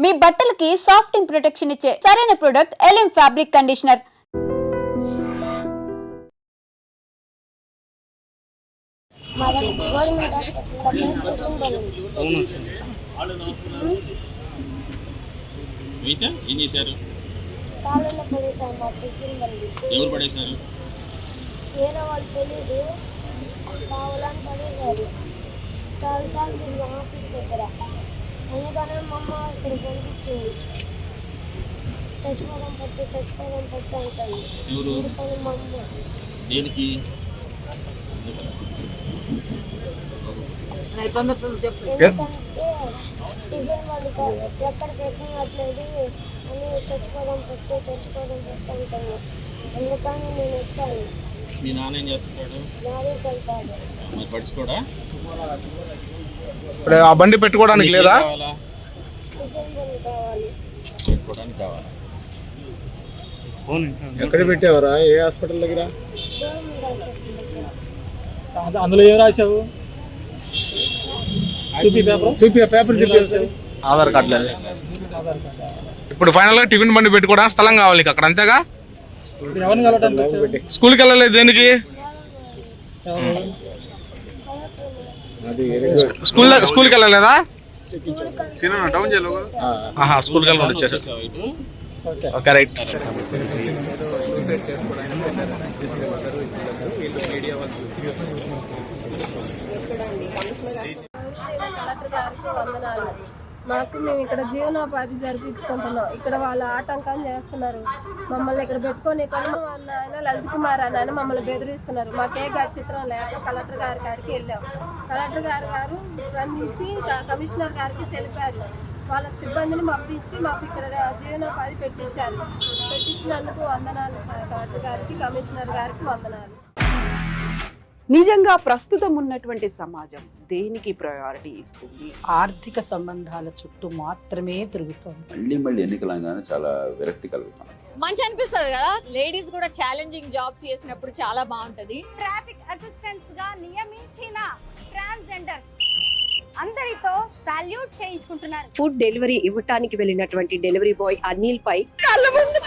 మీ బట్టలకి సాఫ్టింగ్ ప్రొటెక్షన్ ఇచ్చే సరైన ప్రొడక్ట్ ఎలిమ్ ఫ్యాబ్రిక్ కండిషనర్. ఏం చేశారు? ఎవరు పడేశారు? వేరే వాళ్ళు తెలీదు, కావాలని పడేశారు. చాలాసార్లు తిరిగి ఆఫీస్ దగ్గర, అందుకనే మా అమ్మ ఇక్కడ పంపించింది. చచ్చిపోవడం పట్టు అంటాను. అందుకని మా అమ్మ దేనికి ఎందుకంటే టిఫిన్ వాళ్ళు ఎక్కడ పెట్టినట్లేదు అని చచ్చిపోవడం పట్టు అంటాను. అందుకని నేను వచ్చాను. మీ నాన్న ఏం చేస్తున్నాడు? లారీకి వెళ్తాడు. మరి పడుచుకోడా? ఇప్పుడు ఆ బండి పెట్టుకోవడానికి లేదా? టిఫిన్ బండి కావాలి. పెట్టుకోవడానికి కావాలా? ఎక్కడ పెట్టావరా? ఏ హాస్పిటల్ దగ్గర? గవర్నమెంట్ హాస్పిటల్ దగ్గర. అందులో ఏం రాశావు? చూపి ఆ పేపర్ చూపి. ఆధార్ కార్డు లేదు. ఇప్పుడు ఫైనల్ గా టిఫిన్ బండి పెట్టుకోవడానికి స్థలం కావాలి నీకు అక్కడ, అంతేగా? ఎవరిని కలవడానికి? స్కూల్కి వెళ్ళలేదు దేనికి? స్కూల్కి వెళ్ళలేదా? స్కూల్కి వెళ్ళి వచ్చేసారు. Okay, right. కలెక్టర్ గారికి వందనాలు. మేము ఇక్కడ జీవనోపాధి జరిపించుకుంటున్నాం. ఇక్కడ వాళ్ళు ఆటంకం చేస్తున్నారు. మమ్మల్ని ఇక్కడ పెట్టుకొని ఆయన లలిత్ కుమార్ అని ఆయన మమ్మల్ని బెదిరిస్తున్నారు. మాకే చిత్రం లేక కలెక్టర్ గారి కాడికి వెళ్ళాం. కలెక్టర్ గారు స్పందించి కమిషనర్ గారికి తెలిపారు. వాళ్ళ సిబ్బందిని పంపించి మాకు ఇక్కడ జీవనోపాధి పెట్టించినందుకు వందనాలు సార్. కలెక్టర్ గారికి, కమిషనర్ గారికి వందనాలు. నిజంగా ప్రస్తుతం ఉన్నటువంటి సమాజం దేనికి ప్రయారిటీ ఇస్తుంది? ఆర్థిక సంబంధాల చుట్టూ మాత్రమే తిరుగుతోంది. మళ్ళీ ఎన్నికలంగానే చాలా విరక్తి కలుగుతాం. మంచి అనిపిస్తుంది కదా, లేడీస్ కూడా ఛాలెంజింగ్ జాబ్స్ చేసినప్పుడు చాలా బాగుంటది. ట్రాఫిక్ అసిస్టెంట్స్ గా నియమించిన ట్రాన్స్జెండర్స్ అందరితో సాల్యూట్ చేయించుకుంటున్నారు. ఫుడ్ డెలివరీ ఇవ్వటానికి వెళ్ళినటువంటి డెలివరీ బాయ్ అనిల్ పై కళ్ళ ముందు